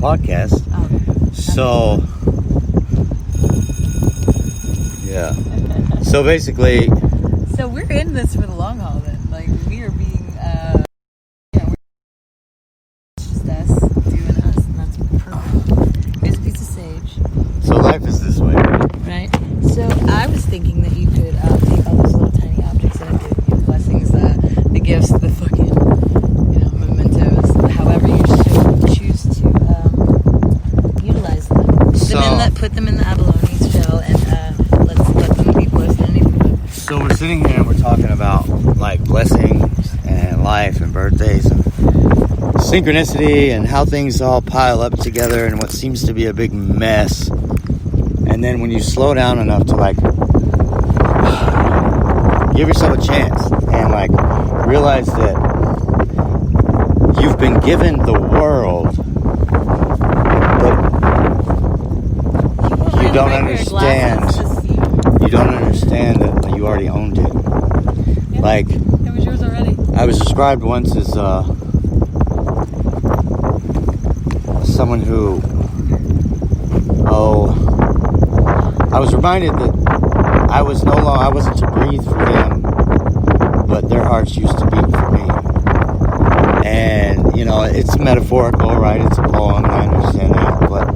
podcast. Oh. So, yeah. So basically... So we're in this for the long haul then. Like, we are being, it's just us doing us, and that's perfect. Here's a piece of sage. So life is this way. Right? So I was thinking that you could take all those little tiny objects that I've given you, the blessings, the gifts, the fucking, mementos, however you choose to utilize them. Put them in the abalone shell, and let's let them be blessed in anything. So we're sitting here and we're talking about like blessings and life and birthdays and synchronicity and how things all pile up together and what seems to be a big mess. And then when you slow down enough to like give yourself a chance and like realize that you've been given the world, but you don't understand. You don't understand that you already owned it. Yeah, like it was yours already. I was described once as someone who, I was reminded that I wasn't to breathe for them, but their hearts used to beat for me. And, it's metaphorical, right? It's a poem, and I understand that. But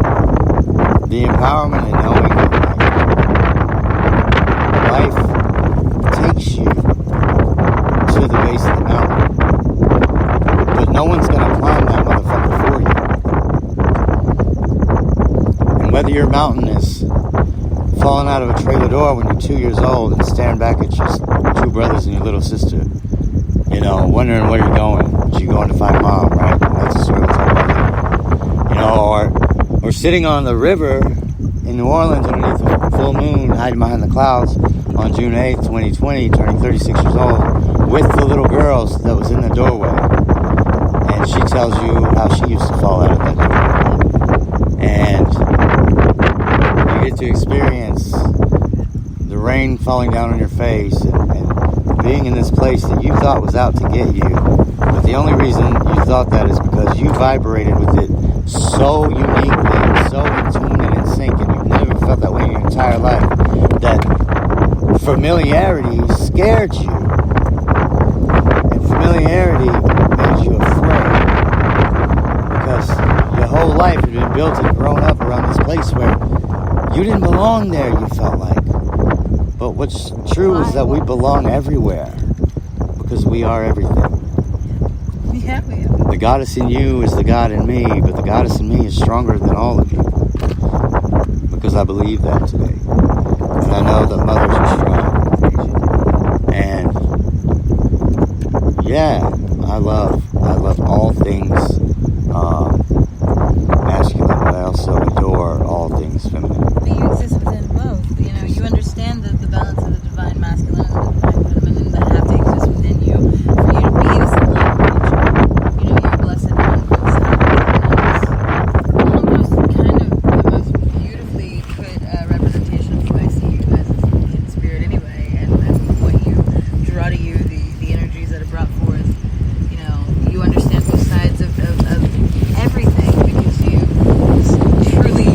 the empowerment in knowing that life takes you to the base of the mountain, but no one's going to climb that motherfucker for you. And whether your mountain is falling out of a trailer door when you're 2 years old and staring back at your two brothers and your little sister, wondering where you're going. You're going to find mom, right? That's a story or sitting on the river in New Orleans underneath a full moon, hiding behind the clouds on June 8th, 2020, turning 36 years old, with the little girls that was in the doorway. And she tells you how she used to fall out of that door. And you get to experience the rain falling down on your face and being in this place that you thought was out to get you. But the only reason you thought that is because you vibrated with it so uniquely and so in tune and in sync, and you've never felt that way in your entire life, that familiarity scared you. And familiarity made you afraid. Because your whole life had been built and grown up around this place where you didn't belong there, you felt like. But what's true is that we belong everywhere. Because we are everything. Yeah, we are. The goddess in you is the God in me, but the goddess in me is stronger than all of you. Because I believe that today. And I know that mothers are strong. And yeah, I love all things masculine, but I also adore all things feminine. But you exist within both. You understand the balance of the divine masculine and the divine feminine that have to exist within you for you to be this light nature. Your blessed one puts almost kind of the most beautifully put representation of who I see you as in spirit anyway, and what you draw to you, the energies that are brought forth. You understand both sides of everything because you truly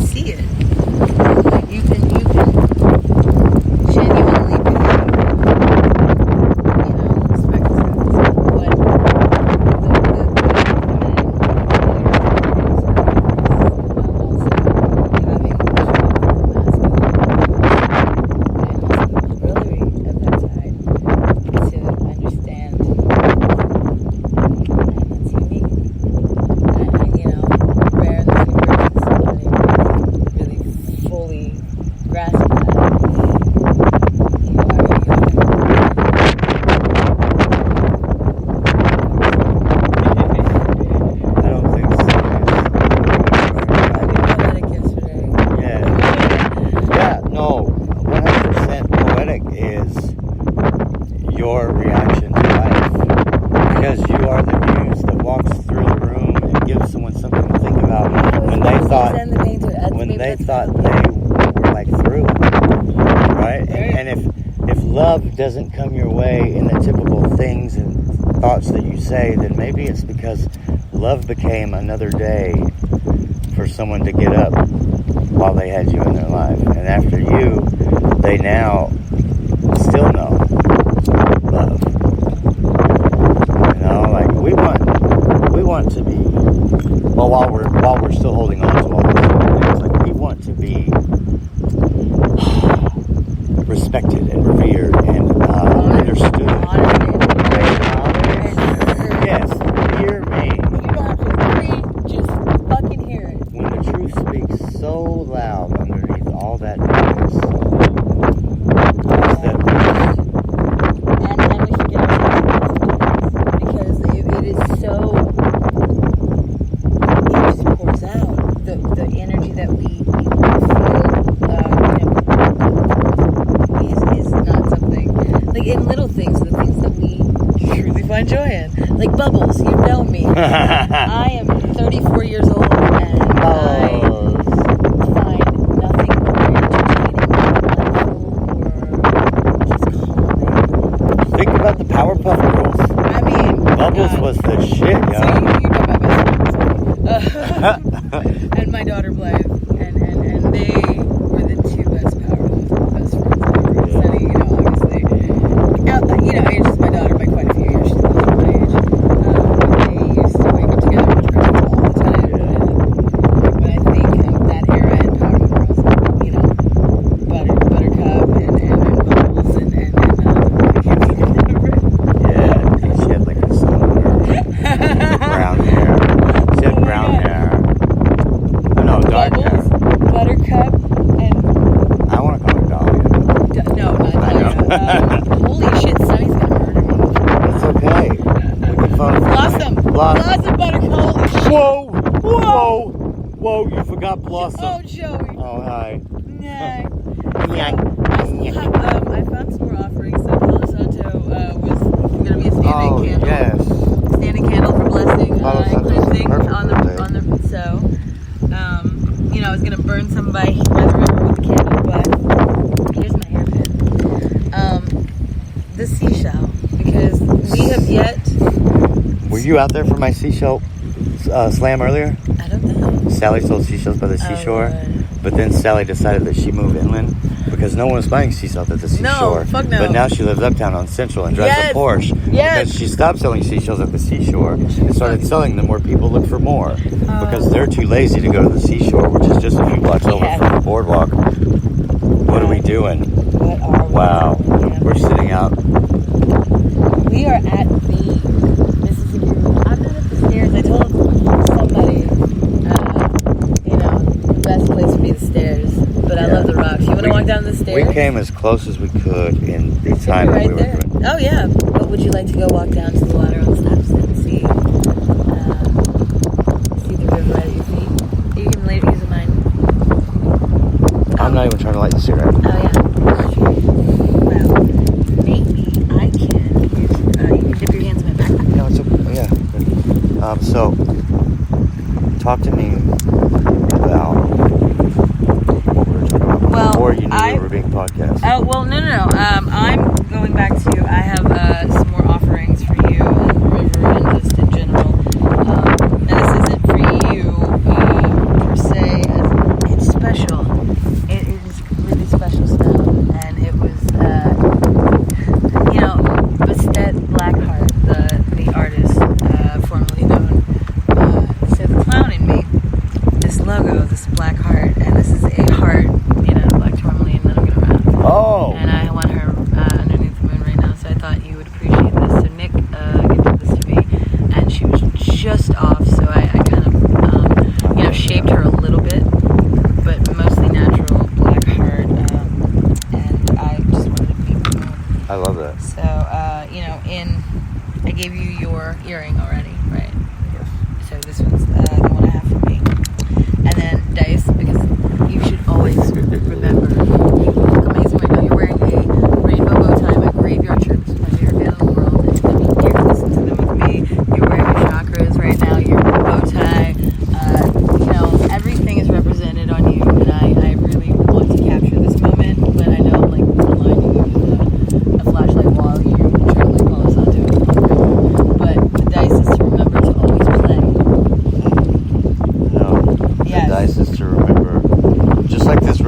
see it. You can genuinely be, respectful of what they thought they were like through, right? And if love doesn't come your way in the typical things and thoughts that you say, then maybe it's because love became another day for someone to get up while they had you in their life. And after you, they now still know love. You know, like we want to be, well, while we're still holding on to all these things, like we want to be respected and revered and understood. Yes, hear me. You don't have to agree, just fucking hear it. When the truth speaks so loud underneath all that noise. And then we should get ourselves because it is so, it just pours out. The energy that we feel, is not something, like in little things, the things that we truly find joy in. Like Bubbles, you know me. I am 34 years old and I find nothing more entertaining or just calming. Think about the Powerpuff Girls. I mean, Bubbles was the shit, so yo. you know my best friends. And my daughter Blythe, and they were the two best Powerpuff best friends ever. Sunny, you know, obviously, ages my daughter by quite a few years. She's my age. They used to wake up together and watch cartoons all the time. And when I think of that era and Powerpuff Girls, you know, Buttercup and Bubbles and I can't remember. Yeah, she had like a silver brown hair. She had brown hair. No, dark hair. Bubbles, Buttercup, and I want to call her Dahlia. no, not I know. Dahlia. Holy shit, Sunny's gonna murder me. It's okay. We can phone Blossom, Buttercup. Holy shit. Whoa, you forgot Blossom. Oh, Joey. Oh, hi. Nah. Yeah. I found some more offerings. So Palo Santo was going to be a standing candle. Yes. Standing candle for blessing Palo and Santo's cleansing perfect on today. the so. I was going to burn some by the river with the candle, but here's my hairpin. The seashell, because we have yet. Were you out there for my seashell slam earlier? I don't know. Sally sold seashells by the seashore, Lord. but then Sally decided that she moved inland because no one was buying seashells at the seashore. Fuck no. But now she lives uptown on Central and drives Yes. a Porsche Yes. because she stopped selling seashells at the seashore and started selling them where people look for more because they're too lazy to go to the seashore, which is just a few blocks over Yeah. from the boardwalk. What are we doing? What are we? Wow. Yeah. We're sitting out. We are at the Mississippi River. I'm not at the stairs. I told somebody, the best place would be the stairs. But I love the rocks. You want to walk down the stairs? We came as close as we could in the You're time that right we were there. doing. Oh, yeah. But would you like to go walk down to the water on the steps and see the river at your feet? You can later use mine. I'm not even trying to light the cigarette. Oh, yeah. Well, maybe I can. You can dip your hands in my backpack. No, it's okay. Yeah. So, talk to me about what we were talking about Well, before you knew we were being podcast. Oh, well, no. I'm going back to, I have some more offerings for you and the river and just in general. And this isn't for you per se, as it's special. It is really special stuff. And it was, Bastet Blackheart, the artist, formerly known. So the clown in me, this logo, this black heart, and this is a heart, black tourmaline that I'm going to wrap. Oh! And I want her underneath the moon right now, so I thought you would appreciate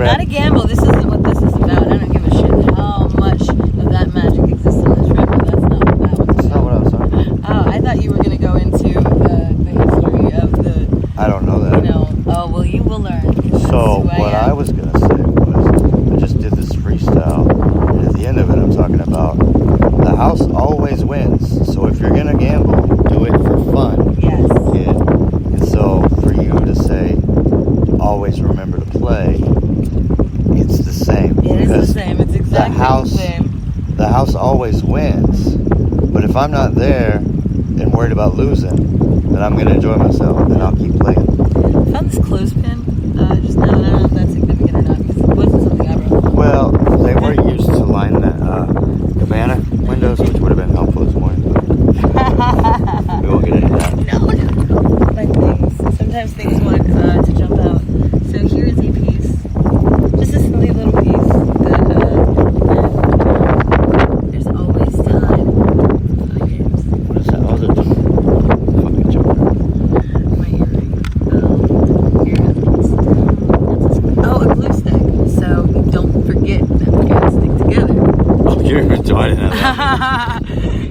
Not a gamble. This isn't what this is about. I don't give a shit how much of that magic exists in this river. That's not what that was. That's not what I was talking about. Oh, I thought you were going to go into the history of the... I don't know that. You know, oh, well, you will learn. So what I was going to say was, I just did this freestyle, and at the end of it, I'm talking about the house always wins. So if you're going to gamble, do it for fun. Yes. Kid. And so for you to say, always remember to play, it's the same. It is the same. It's exactly the same. The house always wins. But if I'm not there and worried about losing, then I'm going to enjoy myself and I'll keep playing. I found this clothespin just now. I don't know if that's significant or not because it wasn't something I brought. Well, they were used to line the cabana windows, which would have been helpful this morning. But we won't get into that. No. My things. Sometimes things want to jump out. So here is a piece. Just a silly little piece that there's always time for the games. What is that? Oh, the fucking joke. My earring. Oh, a glue stick. So don't forget that we gotta stick together. Oh, you're enjoying that.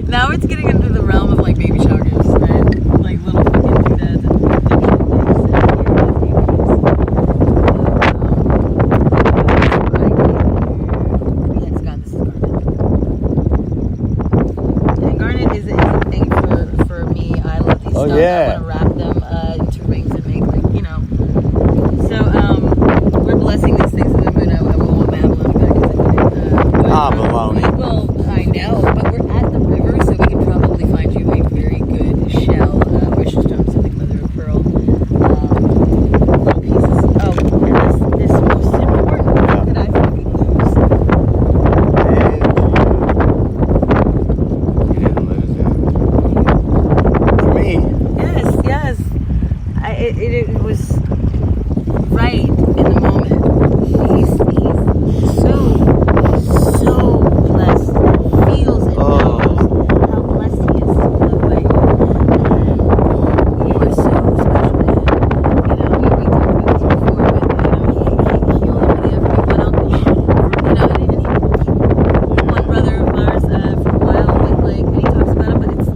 Now it's getting into the realm of like baby showers and like little fucking doodads and garnet is a thing for me. I love these stones. Yeah. I want to wrap them into rings and make like, you know. So we're blessing these things in the moon. I won't babble in the back. Baloney. We will, I know, but we're at the river, so we can probably find you a very good shell, oyster stone, something mother of pearl, little pieces. Oh, and that's this most important thing that I fucking lose. You didn't lose it. For me. Yes. It was right in the moment. He's so blessed. Feels and knows how blessed he is to live by you. And you are so special to him. You know, we talked about this before, but you know, he only really ever knew one uncle. You know, and he one brother of ours for a while, but like, and he talks about it, but it's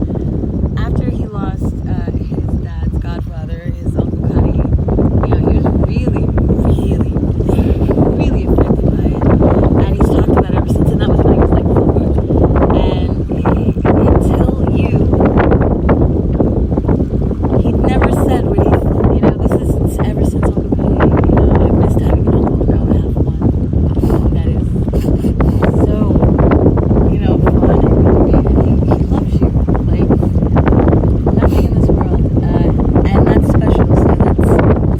after he lost his dad's godfather, his Uncle Cuddy. You know, he was really affected by it. And he's talked about it ever since, and that was when he was like 4. And until he'd never said what he, you know, this is ever since Uncle Cuddy, you know, I missed having an uncle, now I have one. That is so, you know, fun and he loves you, like, nothing in this world. And that's special, so that's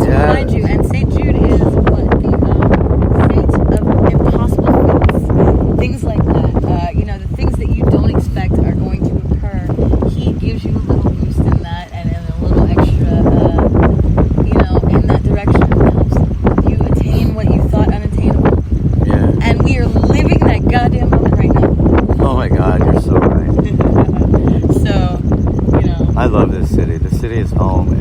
to remind you. And St. Jude is what? The fate of impossible things. Things like that. You know, the things that you don't expect are going to occur. He gives you a little boost in that and a little extra, you know, in that direction. It helps you attain what you thought unattainable. Yeah. And we are living that goddamn moment right now. Oh my God, you're so right. So, you know. I love this city. The city is home,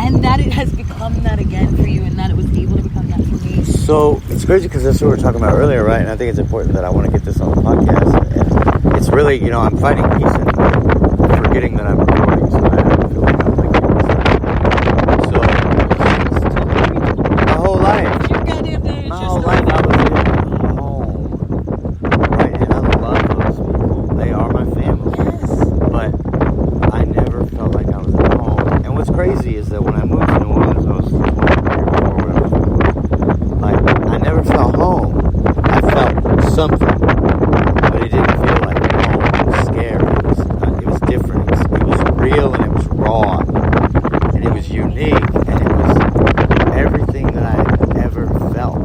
And that it has become that again for you, and that it was able to become that for me. so it's crazy because that's what we were talking about earlier, right? And I think it's important that I want to get this on the podcast. And it's really, you know, I'm fighting peace and forgetting that I'm recording, so I don't feel like I'm like so my whole life. Your goddamn day is My just whole life I was in home, right? And I love those people. They are my family. Yes. But I never felt like I was at home. And what's crazy is that when I moved to New Orleans, I was 24 or whatever. Like, I never felt home. I felt something, but it didn't feel like home. It was scary. It was different. It was real and it was raw, and it was unique, and it was everything that I had ever felt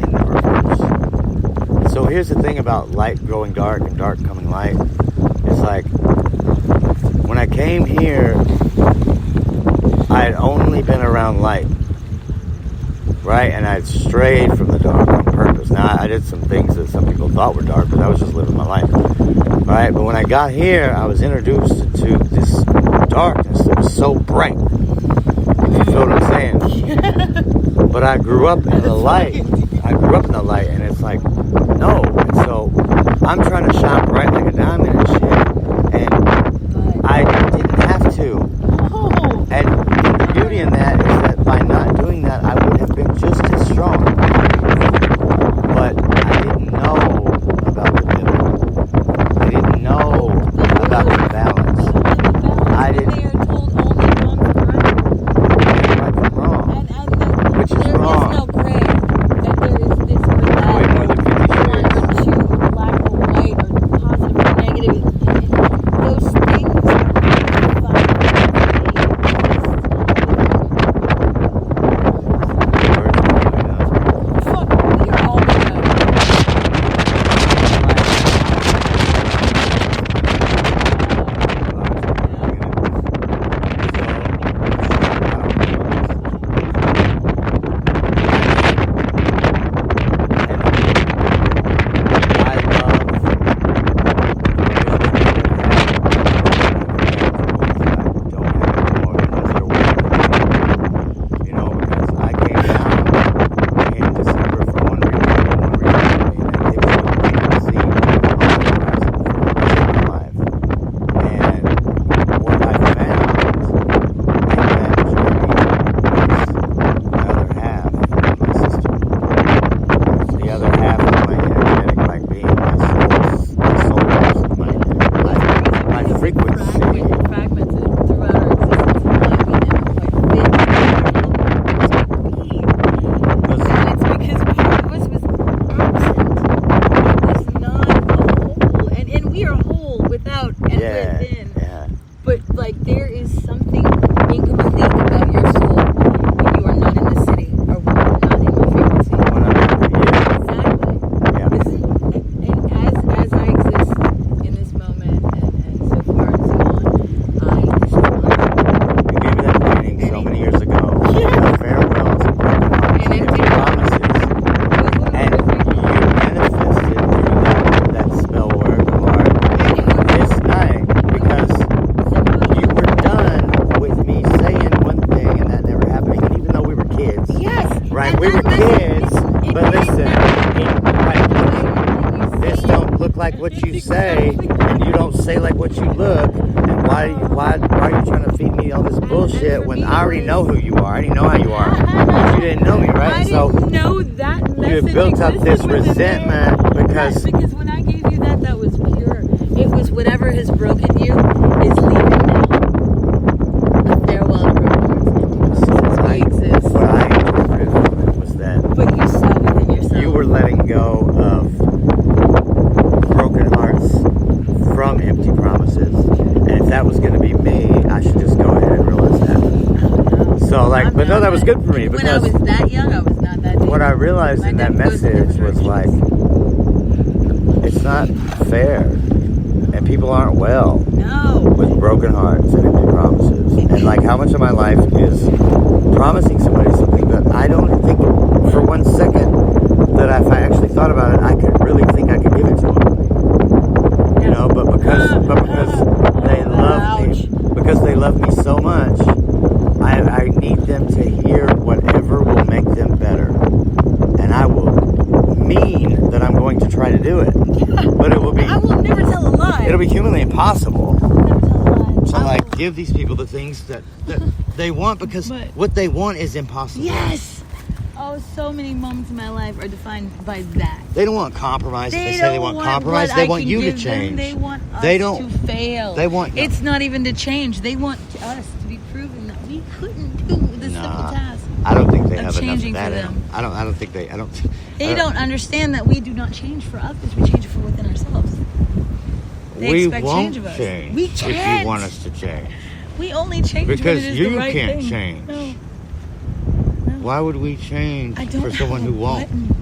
in the reverse. So here's the thing about light growing dark and dark coming light. It's like when I came here, I had only been around light, right? And I'd strayed from the dark on purpose. Now, I did some things that some people thought were dark, but I was just living my life, right? But when I got here, I was introduced to this darkness that was so bright. If you feel feel what I'm saying? But I grew up in the light. I grew up in the light, and it's like, no. And so I'm trying to shine bright like a diamond and shit, and I didn't have to. And the beauty in that is that by not doing that, I would have been just as strong. But I didn't know about the middle. I didn't know about the balance. I didn't. They are told only wrong from right. Right from wrong. And Which is there wrong. is no gray. That there is this or that. Way more than 50 One shades. or two, or black or white, or positive or negative. Those things fuck, we are all gonna like what you say, and you don't say like what you look, and why are you trying to feed me all this bullshit when I already know who you are? I already know how you are. You didn't know me, right? I didn't know that you message have built up this existed within resentment there. because Yes, because when I gave you that, that was pure. It was whatever has broken you is leaving now. A farewell to broken hearts. We exist. What I interpreted from it was that But you saw within yourself. you were letting go of broken hearts from empty promises, and if that was going to be me, I should just go ahead and realize that. So, like, but no, that was good for me When I because was that young, I was not that deep. what I realized in that message was like, it's not fair, and people aren't well No. with broken hearts and empty promises, and like how much of my life is promising somebody something that I don't think for 1 second that if I actually thought about it, I could really think I could give it to them. You know, but because they love me, because they love me so much, I need them to hear whatever will make them better, and I will mean that I'm going to try to do it, but it will be. I will never tell a lie. It'll be humanly impossible Never tell a lie. to like give these people the things that they want because But- what they want is impossible. Yes. Oh, so many moments in my life are defined by that. They don't want compromise. They say they don't want compromise. what They I want can you to give them. change. They want us They don't- to fail. they want- no. It's not even to change. They want us to be proven that we couldn't do the simple task. I don't think they of have enough of changing that for in them. them. I don't think they. I don't. They don't understand that we do not change for others. We change for within ourselves. They We expect won't change of us. change We if can't. you want us to change. We only change when Because it is you the right can't thing. change. No. Why would we change I don't for someone have who a won't? button,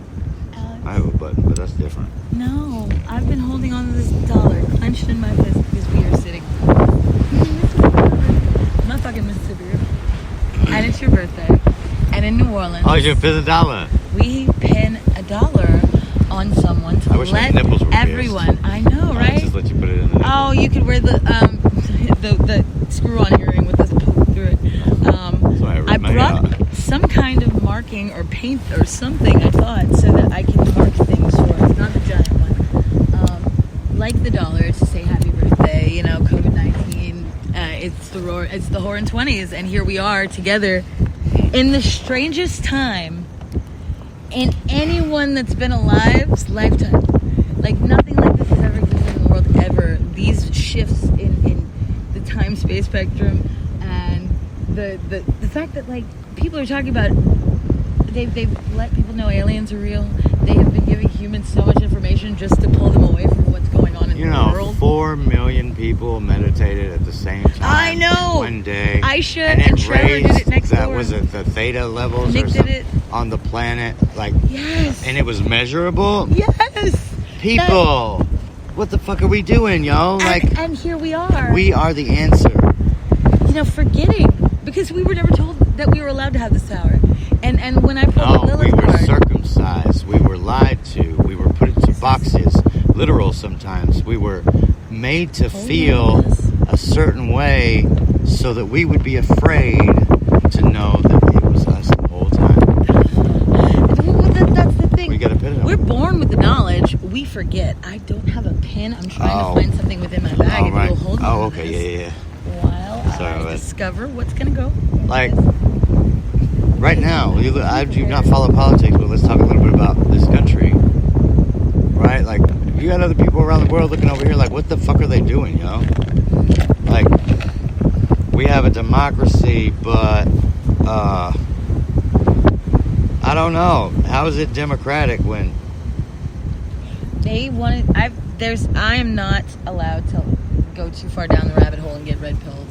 Alex. I have a button, but that's different. No, I've been holding on to this dollar clenched in my fist because we are sitting on my fucking Mississippi River. And it's your birthday. And in New Orleans, Oh, you pin $1. we pin $1 on someone to I wish my let nipples were everyone. I know, right? Just let you put it in the. Oh, you could wear the screw-on earring with this poke through it. So I I brought working or paint or something, I thought, so that I can mark things for us, not the giant one. Like the dollar to say happy birthday, you know, COVID-19, it's the Roaring 20s, and here we are together in the strangest time in anyone that's been alive's lifetime. Like, nothing like this has ever existed in the world, ever. These shifts in the time-space spectrum, and the fact that, like, people are talking about, they've let people know aliens are real. They have been giving humans so much information just to pull them away from what's going on in the world. 4 million people meditated at the same time. I know. One day. Aisha and and Trevor did it next door. Was it the theta levels Nick or did something it. on the planet? Like, Yes. and it was measurable. Yes. People, what the fuck are we doing, yo? Like, and here we are. we are the answer. You know, forgetting, because we were never told that we were allowed to have this power. And when I pulled the No, we Lilith were card, circumcised. We were lied to. We were put into boxes. Literal sometimes. We were made to feel yes. a certain way so that we would be afraid to know that it was us the whole time. That's the thing. We gotta put it on. We're born with the knowledge. We forget. I don't have a pen. I'm trying to find something within my bag. Oh, If right. you'll hold Oh, on okay. to this Yeah. while Sorry, I but- discover what's gonna go. Like, right now, I do not follow politics, but let's talk a little bit about this country. Right? Like, you got other people around the world looking over here like, what the fuck are they doing, yo? Like, we have a democracy, but, I don't know. How is it democratic when... They wanted. I am not allowed to go too far down the rabbit hole and get red pilled,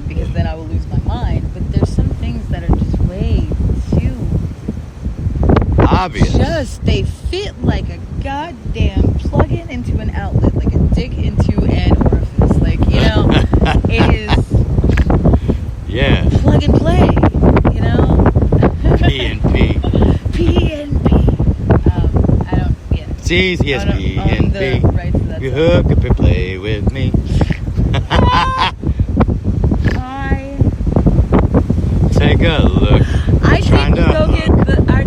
because then I will lose my mind. But there's some things that are just way too obvious? they fit like a goddamn plug-in into an outlet, like a dick into an orifice. Like, you know, it is Yeah. plug and play. You know. PNP. PNP. I don't. Yeah. It's easy as On the PNP. rights of that You song. hook up and play with me. Take a look. I Trying didn't to go get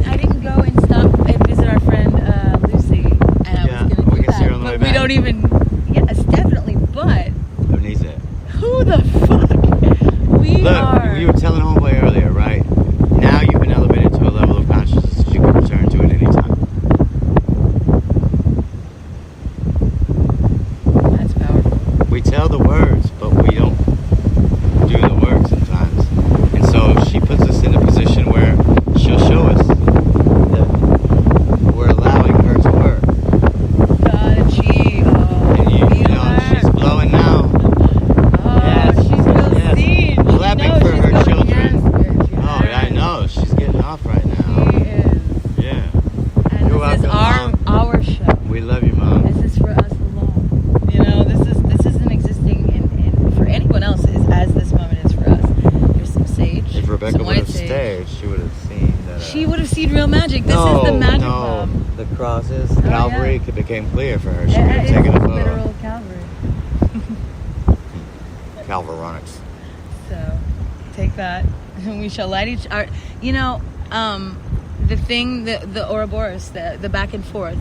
I didn't go and stop and visit our friend Lucy, and I Yeah, was going to we do can see her that, on the way but we back. don't even. Yes, definitely. But Who needs it? who the fuck? We Look, are. you were telling homeboy earlier, right? Now you've been elevated to a level of consciousness that you can return to at any time. That's powerful. We tell the words, but we don't do the work sometimes. And so she puts us in a position where she'll show us that we're allowing her to work. God, and she. Oh, And you feel know, her. she's glowing now. Oh, Yes, she's so yes. seen. She Clapping knows for she's her going children. yes, bitch, Oh, yes. I know. She's getting off right now. She is. Yeah. And You're this is welcome, our show. We love you, Mom. This is for us alone. You know, this isn't existing in for anyone else as this moment is for us. There's some sage. If Rebecca some would have white sage. stayed, she would have seen that. She would have seen real magic. This is the magic bomb. The crosses, Oh, Calvary, yeah. became clear for her. She Yeah, would have it's taken a photo. literal Calvary. Calvaronics. So, take that. And we shall light each our. You know, the thing, the Ouroboros, the back and forth.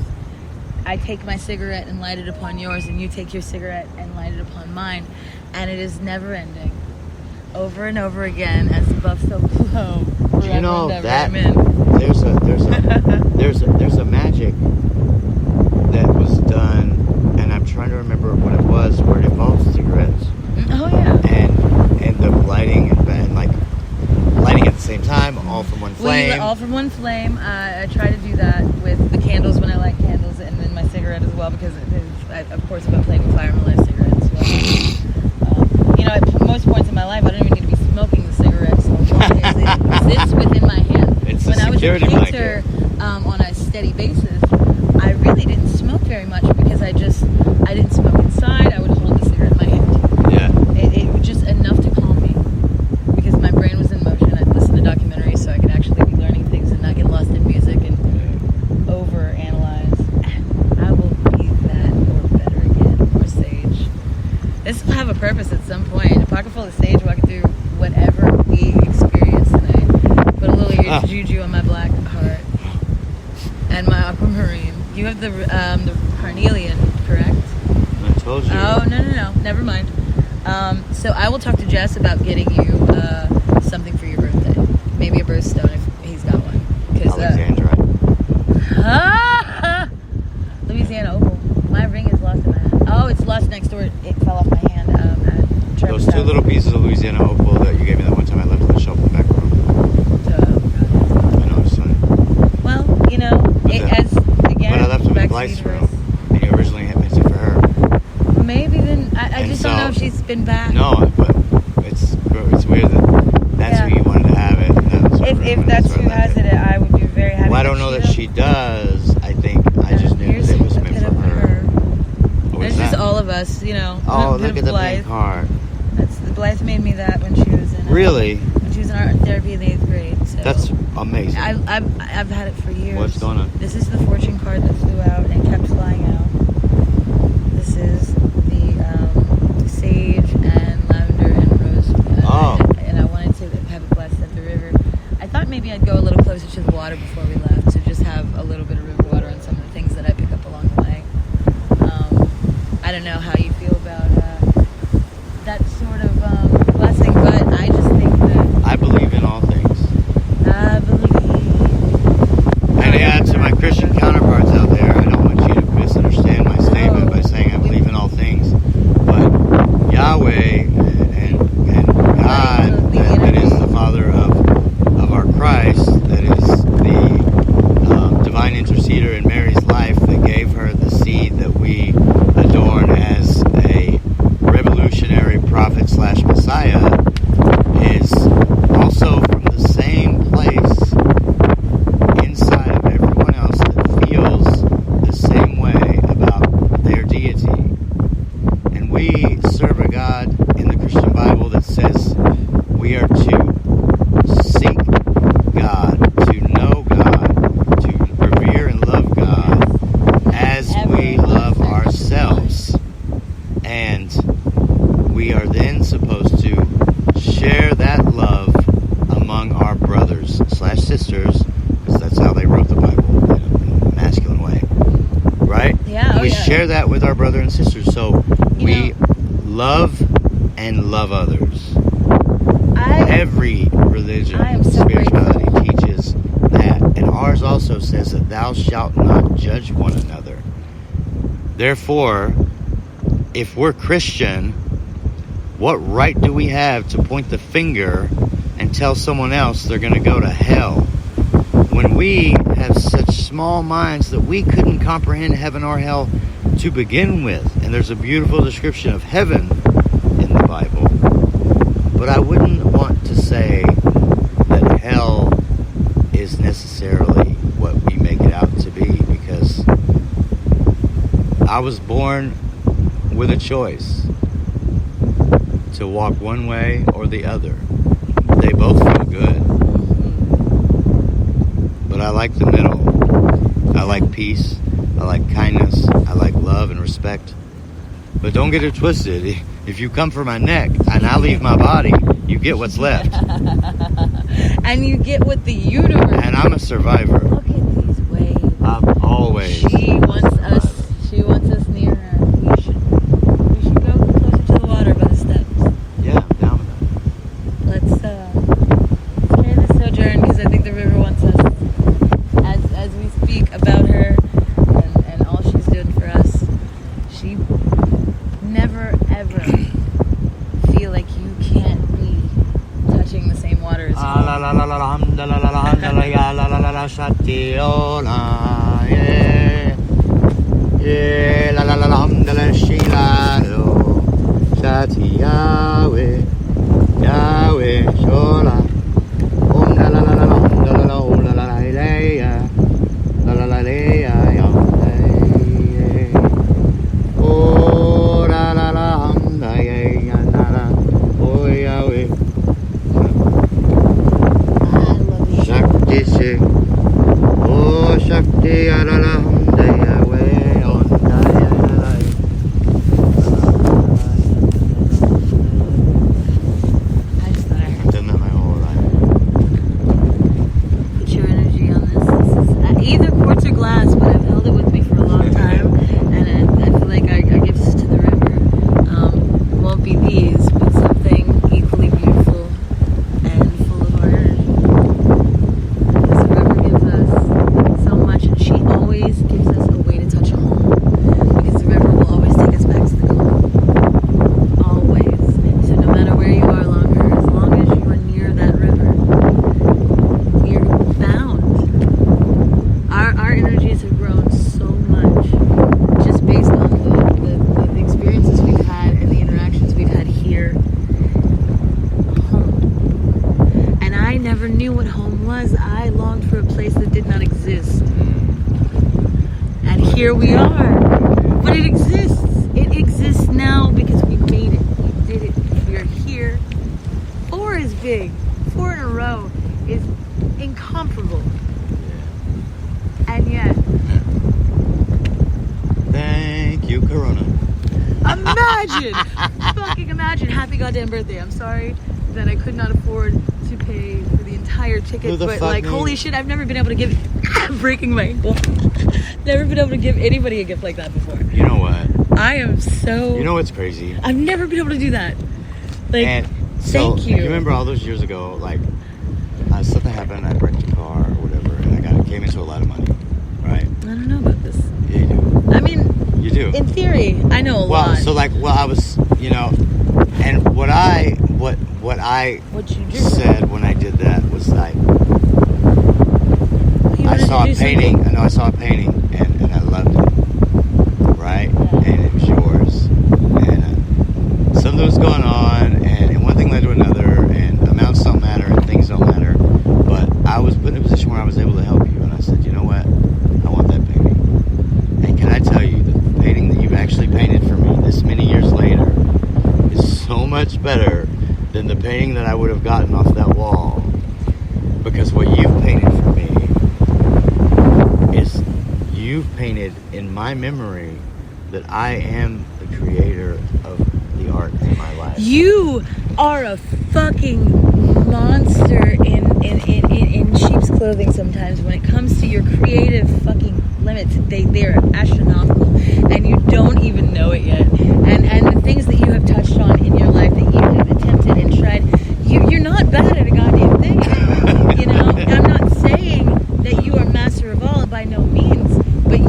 I take my cigarette and light it upon yours, and you take your cigarette and light it upon mine, and it is never ending, over and over again, as above so below. Do you know forever and ever. that Amen. there's a magic that was done, and I'm trying to remember what it was, where it involves cigarettes Oh yeah. and the lighting and like lighting at the same time, all from one We flame. all from one flame. I try to do that with the candles when I light candles, and then my cigarette as well, because of course I've been playing with fire in my life cigarettes as well. You know, at most points in my life, I don't even need to be smoking the cigarette, so as long as it exists within my hand. It's a When I was a security painter on a steady basis, I really didn't smoke very much because I didn't smoke inside. I would hold the cigarette in my hand. Yeah. It was just enough to calm me because my brain was in motion. I'd listen to documentaries so I could actually be learning things and not get lost in music and overanalyze. I will be that or better again, or sage. This will have a purpose at some point. A pocket full of sage walking through whatever we experience tonight. Put a little juju on my black heart and my aquamarine. You have the carnelian, correct? I told you. Oh, no. Never mind. So I will talk to Jess about getting you something for your birthday. Maybe a birthstone if he's got one. Alexandrite. Louisiana opal. My ring is lost in my hand. Oh, it's lost next door. It fell off my hand at Trevor's Those two house. little pieces of Louisiana opal that you gave me that one time I left on the shelf in the back room. I know, it's funny. Well, you know, But I left them in back to Blythe's the room. universe. And you originally had meant it for her. Maybe then I And just don't know if so- she's been back. No, but it's weird that that's Yeah. who you wanted to have it. And that was her room, If and that's sort of who left has it, I would be very happy. Well, I don't know that she does. I think I just knew Here's that it was a meant bit for of her. What It's was just that? all of us, you know. Oh, a bit look of at the Blythe. pink heart. Blythe made me that when she was in Really? when she was in art therapy in the 8th grade. So That's amazing. I've had it for years. What's going on? This is the fortune card that flew out and kept flying out. This is the sage and lavender and rose. Oh. And I wanted to have it blessed at the river. I thought maybe I'd go a little closer to the water before we left to just have a little bit of river water on some of the things that I pick up along the way. I don't know how you feel about that sort of blessing, but I just think that I believe in all things. I believe. And yeah, to my Christian counterparts out there, I don't want you to misunderstand my statement by saying I believe in all things. But Yahweh and God, that is the Father of our Christ, that is the divine interceder in Mary's life that gave her the seed that we adorn as a revolutionary prophet / Messiah, is also from the same place inside of everyone else that feels the same way about their deity. And we serve a God in the Christian Bible that says we are to seek God, to know God, to revere and love God as we love ourselves. And we are then supposed to share that love among our brothers / sisters, because that's how they wrote the Bible, in a masculine way, right? Yeah, And we share that with our brother and sisters, so we know- love and love others. I Every religion, I am so spirituality grateful. teaches that, and ours also says that thou shalt not judge one another. Therefore, if we're Christian, what right do we have to point the finger and tell someone else they're going to go to hell when we have such small minds that we couldn't comprehend heaven or hell to begin with? And there's a beautiful description of heaven in the Bible. But I wouldn't want to say that hell is necessarily what we make it out to be, because I was born with a choice to walk one way or the other. They both feel good, but I like the middle. I like peace, I like kindness, I like love and respect. But don't get it twisted. If you come for my neck and I leave my body, you get what's left. and you get what the universe. And I'm a survivor. Look at these waves. I'm always. She wants us. She wants us near her. We should go closer to the water by the steps. Yeah, I'm down with that. Let's carry this sojourn, because I think the river wants us, as we speak about her and all she's doing for us. She never ever feel like you can't be touching the same water as La la la la la la la la la la la ya la la la la shatiola yeah yeah la la la la la shila lo shati Yahweh Yahweh shola la la la la la la la la la la leya la la la leya oh la la la la ya la la oh Yahweh I love you. Shakti se, oh Shakti alala hundaya we hundaya alai. I just thought I heard Done that my whole life. put your energy never knew what home was. I longed for a place that did not exist. And here we are. But it exists. It exists now because we made it. We did it. We are here. 4 is big. 4 in a row is incomparable. And yet, thank you, Corona. imagine, fucking imagine. Happy goddamn birthday. I'm sorry that I could not afford to pay for the entire ticket, but like, holy shit, I've never been able to give, breaking my ankle, never been able to give anybody a gift like that before. You know what? I am so... You know what's crazy? I've never been able to do that. Like, and so, thank you. You remember all those years ago, like, something happened, I wrecked a car or whatever, and I came into a lot of money, right? I don't know about this. Yeah, you do. I mean... You do. In theory, I know a lot. Well, so like, I was, you know, and what I said when I did that was like, I saw a painting, and I loved it, right? Yeah. And it was yours, and something was going on, and one thing led to another, and amounts don't matter, and things don't matter, but I was put in a position where I was able to help you, and I said, you know what, I want that painting, and can I tell you, the painting that you've actually painted for me this many years later is so much better than the painting that I would have gotten off that wall, because what you've painted for me is you've painted in my memory that I am the creator of the art in my life. You are a fucking monster in sheep's clothing sometimes when it comes to your creative fucking limits. They're astronomical, and you don't even know it yet. And the things that you have touched on in your life that you have attempted and tried, you're not bad at a goddamn thing. You know, I'm not saying that you are master of all, by no means, but you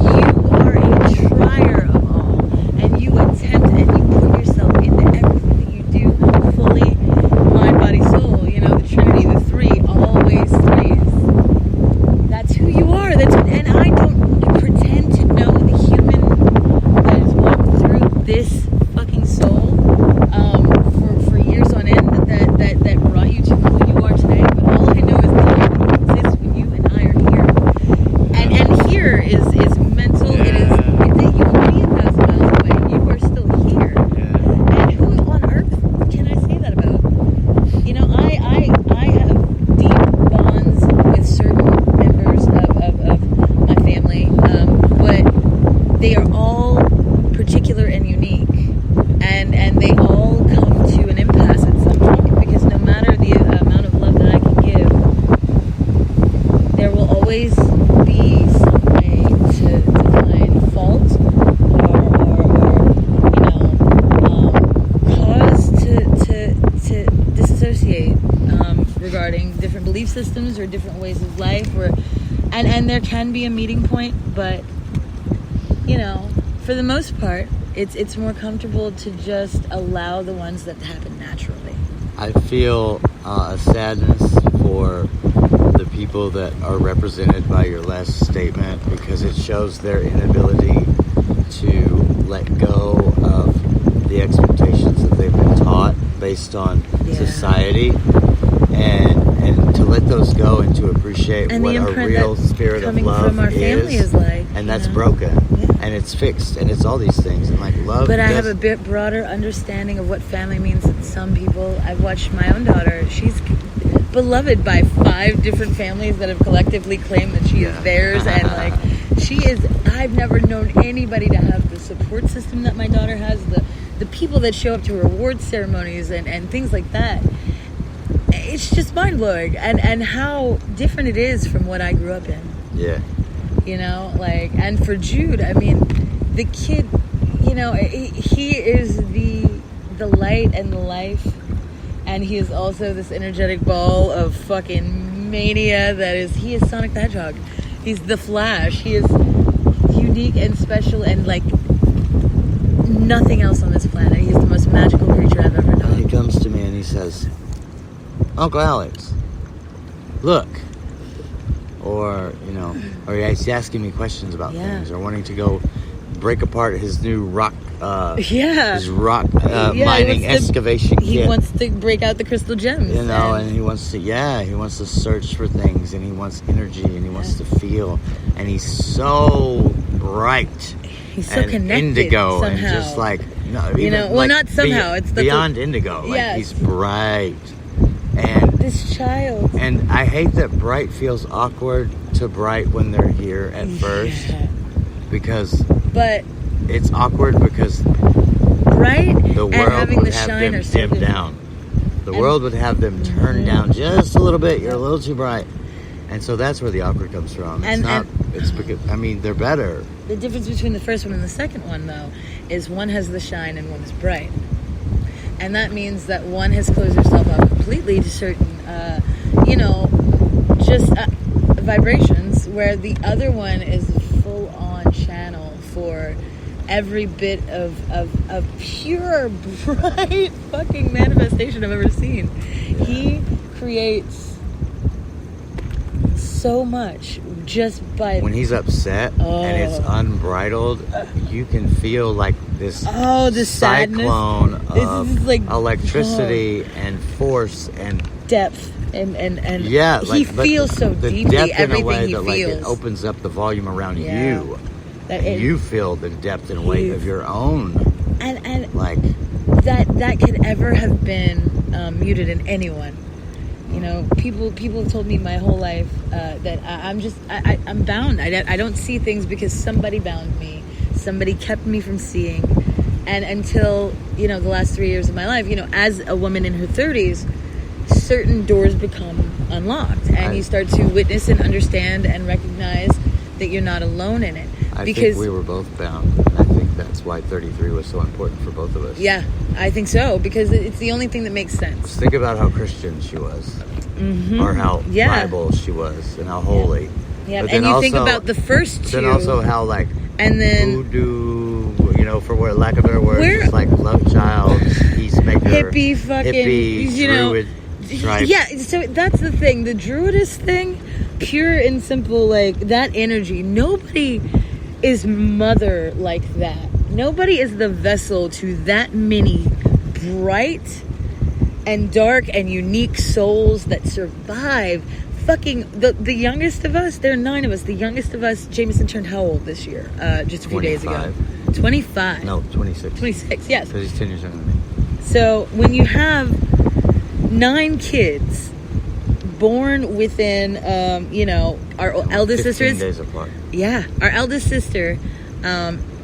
are a trier of all, and you attempt and you put yourself into everything that you do fully, mind, body, soul. You know, the Trinity, the 3, always 3s. That's who you are. And I don't pretend to know the human that has walked through this fucking soul for years on end that brought you to who you are today. But all I know is that it exists when you and I are here. And here is mental. It is. You can be 1,000 miles away. You are still here. And who on earth can I say that about? You know, I have deep bonds with certain members of my family, but they are all particular and unique, and they all come to an impasse at some point, because no matter the amount of love that I can give, there will always be some way to find fault or you know, cause to disassociate regarding different belief systems or different ways of life, and there can be a meeting point, but you know, for the most part, it's more comfortable to just allow the ones that happen naturally. I feel a sadness for the people that are represented by your last statement, because it shows their inability to let go of the expectations that they've been taught based on society, and to let those go and to appreciate and what a real spirit of love from our family is like, and that's broken, and it's fixed, and it's all these things, and like love. But I have a bit broader understanding of what family means than some people. I've watched my own daughter. She's beloved by 5 different families that have collectively claimed that she is theirs, and like she is. I've never known anybody to have the support system that my daughter has. The people that show up to her award ceremonies and things like that. It's just mind blowing, and how different it is from what I grew up in. Yeah. You know, like, and for Jude, I mean, the kid, you know, he is the light and the life, and he is also this energetic ball of fucking mania he is Sonic the Hedgehog. He's the Flash. He is unique and special and like nothing else on this planet. He's the most magical creature I've ever known. He comes to me and he says, Uncle Alex, look. Or, you know, or he's asking me questions about things, or wanting to go break apart his new rock his rock Yeah, he mining wants to- excavation He kit. wants to break out the crystal gems. You know, and he wants to search for things, and he wants energy, and he wants to feel, and he's so bright. he's so and connected indigo, somehow. and just like no, You even know, well, like not somehow, it's the- beyond indigo. Like Yes. he's bright, and this child. and I hate that bright feels awkward to bright when they're here at first, Yeah. because But it's awkward because bright the and world having would the have shine them are so dimmed different. down. The And- world would have them turned down just a little bit. You're a little too bright, and so that's where the awkward comes from. It's And- not. It's because they're better. The difference between the first one and the second one, though, is one has the shine and one is bright. And that means that one has closed herself off completely to certain, vibrations, where the other one is full on channel for every bit of pure, bright fucking manifestation I've ever seen. He creates so much just by When he's upset and it's Oh. unbridled, you can feel like this the sadness. cyclone This of is like electricity and force and depth and yeah, he but feels so the deeply depth in a everything way he that like it feels. opens up the volume around Yeah. you. That it- You feel the depth and weight You- of your own, and like that could ever have been muted in anyone. You know, people have told me my whole life that I'm bound. I don't see things because somebody bound me. Somebody kept me from seeing. And until, the last 3 years of my life, as a woman in her 30s, certain doors become unlocked. And you start to witness and understand and recognize that you're not alone in it. I Because think we were both bound. I think that's why 33 was so important for both of us. yeah, I think so, because it's the only thing that makes sense. Just think about how Christian she was, or how Yeah. Bible she was, and how holy. Yeah, But and then you think also- about the first two, Then also how like and then voodoo, for lack of a better word, Where- just like love child, peacemaker, hippie fucking, hippie, druid tribe. yeah. So that's the thing, the druidist thing, pure and simple, like that energy. Nobody is mother like that. Nobody is the vessel to that many bright and dark and unique souls that survive. Fucking the youngest of us, there are 9 of us. The youngest of us, Jameson, turned how old this year? Just a few days ago. 25. No, 26. 26, yes. Because he's 10 years younger than me. So when you have 9 kids born within, our eldest 15 sister is, days apart. yeah, our eldest sister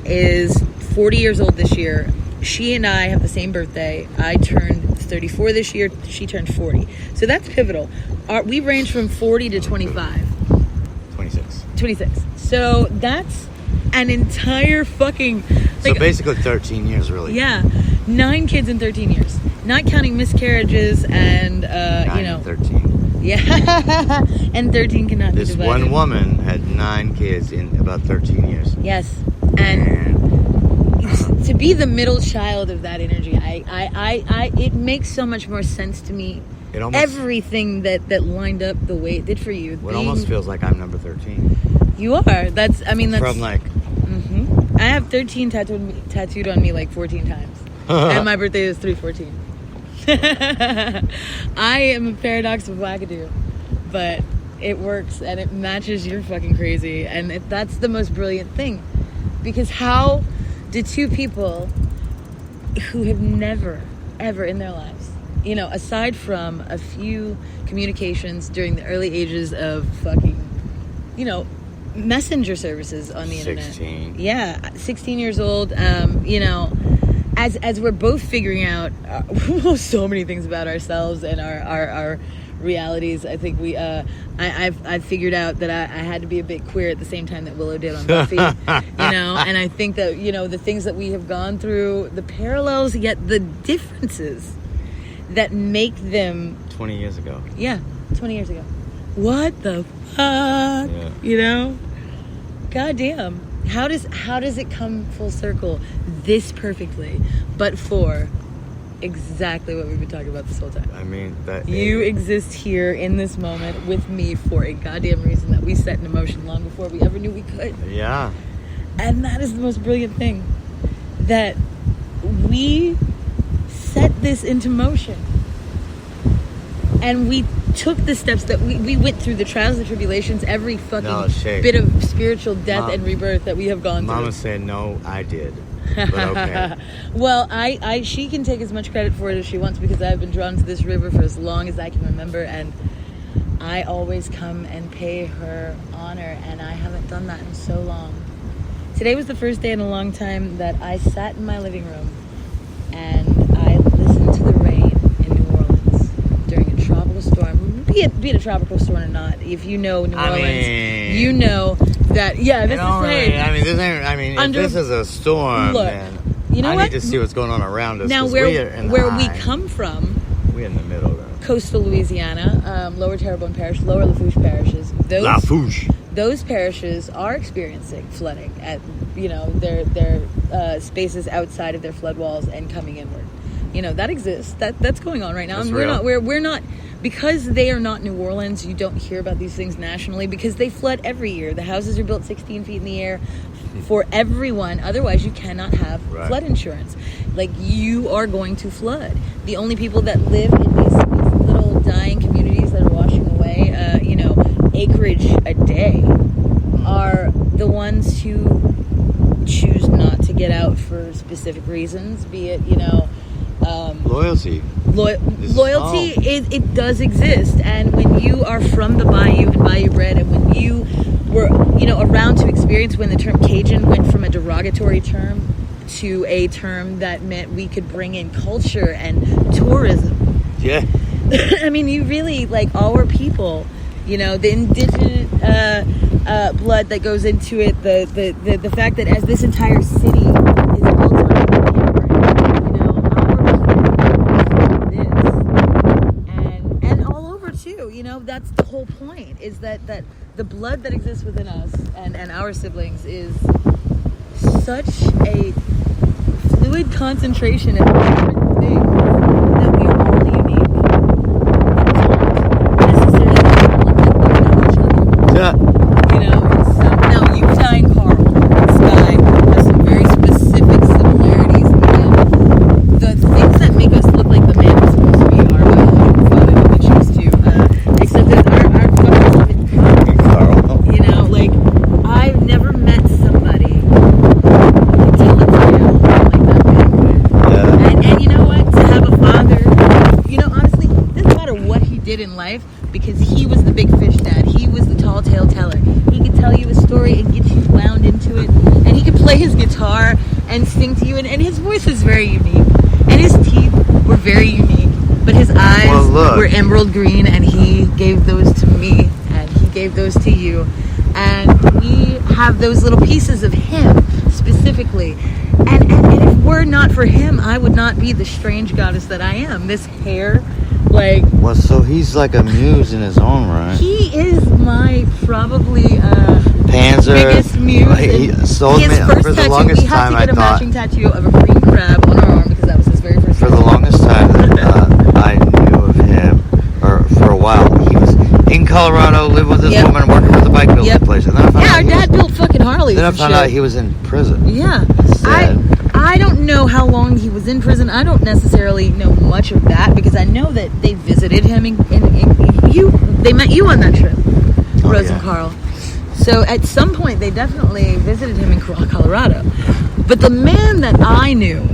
is 40 years old this year. She and I have the same birthday. I turned 34 this year. She turned 40. So that's pivotal. We range from 40 to 25. 26. 26. So that's an entire fucking... So basically 13 years, really. Yeah, 9 kids in 13 years, not counting miscarriages and 9 and 13. Yeah, and 13 cannot This be divided. one woman had 9 kids in about 13 years. Yes, and to be the middle child of that energy, I it makes so much more sense to me. It almost, Everything that lined up the way it did for you. it almost feels like I'm number 13. You are. That's. From like, I have 13 tattooed on me like 14 times. And my birthday is 3/14. I am a paradox of wackadoo, but it works and it matches your fucking crazy, and that's the most brilliant thing, because how do 2 people who have never ever in their lives, aside from a few communications during the early ages of fucking, messenger services on the internet. 16. Yeah, 16 years old. As we're both figuring out so many things about ourselves and our realities, I think I've figured out that I had to be a bit queer at the same time that Willow did on Buffy, and I think that, the things that we have gone through, the parallels, yet the differences that make them, 20 years ago. yeah, 20 years ago. What the fuck? Yeah. Goddamn. How does it come full circle this perfectly, but for exactly what we've been talking about this whole time? I mean, that You exist here in this moment with me for a goddamn reason that we set in motion long before we ever knew we could. Yeah. And that is the most brilliant thing. That we set this into motion. And we took the steps that we went through, the trials, the tribulations, every fucking bit of spiritual death and rebirth that we have gone through. Mama said, no, I did. But okay. Well, she can take as much credit for it as she wants, because I've been drawn to this river for as long as I can remember, and I always come and pay her honor, and I haven't done that in so long. Today was the first day in a long time that I sat in my living room and I listened to the rain in New Orleans during a tropical storm. Be it a tropical storm or not, if you know New Orleans, you know that. Yeah, this is if this is a storm, look, then you know I what? need to see what's going on around us. Now, where we come from, we're in the middle of it. Coastal Louisiana, Lower Terrebonne Parish, Lower Lafourche parishes. Those parishes are experiencing flooding at, their spaces outside of their flood walls and coming inward. That exists. That's going on right now. That's and real. we're not because they are not New Orleans. You don't hear about these things nationally because they flood every year. The houses are built 16 feet in the air for everyone. Otherwise, you cannot have flood insurance. Like, you are going to flood. The only people that live in these little dying communities that are washing away, acreage a day, are the ones who choose not to get out for specific reasons, be it, loyalty. Loyalty, it does exist. And when you are from the bayou and bayou bred, and when you were, around to experience when the term Cajun went from a derogatory term to a term that meant we could bring in culture and tourism. Yeah. I mean, you really, like, our people, the indigenous blood that goes into it, the fact that as this entire city is built around this, and all over too, that's the whole point, is that the blood that exists within us and our siblings is such a fluid concentration of different things that we are all unique. Now Utah and Carl and Sky have some very specific similarities. The things that make us look like the man we're supposed to be are biological father that we choose to. Except that our father is Carl. I've never met somebody who can tell a tale like that man. Yeah. And you know what? To have a father, honestly, it doesn't matter what he did in life, because he was the big fish dad. He was the tall tale teller. He could tell you a story and get you wound into it. And he could play his guitar and sing to you. And his voice was very unique. And his teeth were very unique. But his eyes were emerald green. And he gave those to me. And he gave those to you. And we have those little pieces of him specifically. And if were not for him, I would not be the strange goddess that I am. This hair... so he's like a muse in his own right. He is my probably Panzer biggest muse. His first tattoo. We had to get a matching tattoo of a green crab on our arm because that was his very first. For the longest time that I knew of him, or for a while, he was in Colorado, lived with his woman, working for the bike building place. And then I found out our dad built fucking Harleys. Then I found out he was in prison. Yeah. I don't know how long he was in prison. I don't necessarily know much of that because I know that they visited him they met you on that trip, Rose and Carl. So at some point they definitely visited him in Colorado. But the man that I knew,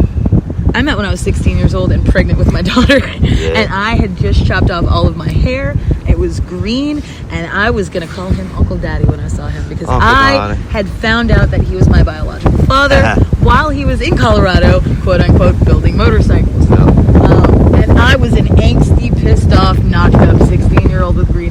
I met when I was 16 years old and pregnant with my daughter. And I had just chopped off all of my hair. It was green, and I was going to call him Uncle Daddy when I saw him because I had found out that he was my biological father while he was in Colorado, quote unquote, building motorcycles. And I was an angsty, pissed off, knocked up 16-year-old with green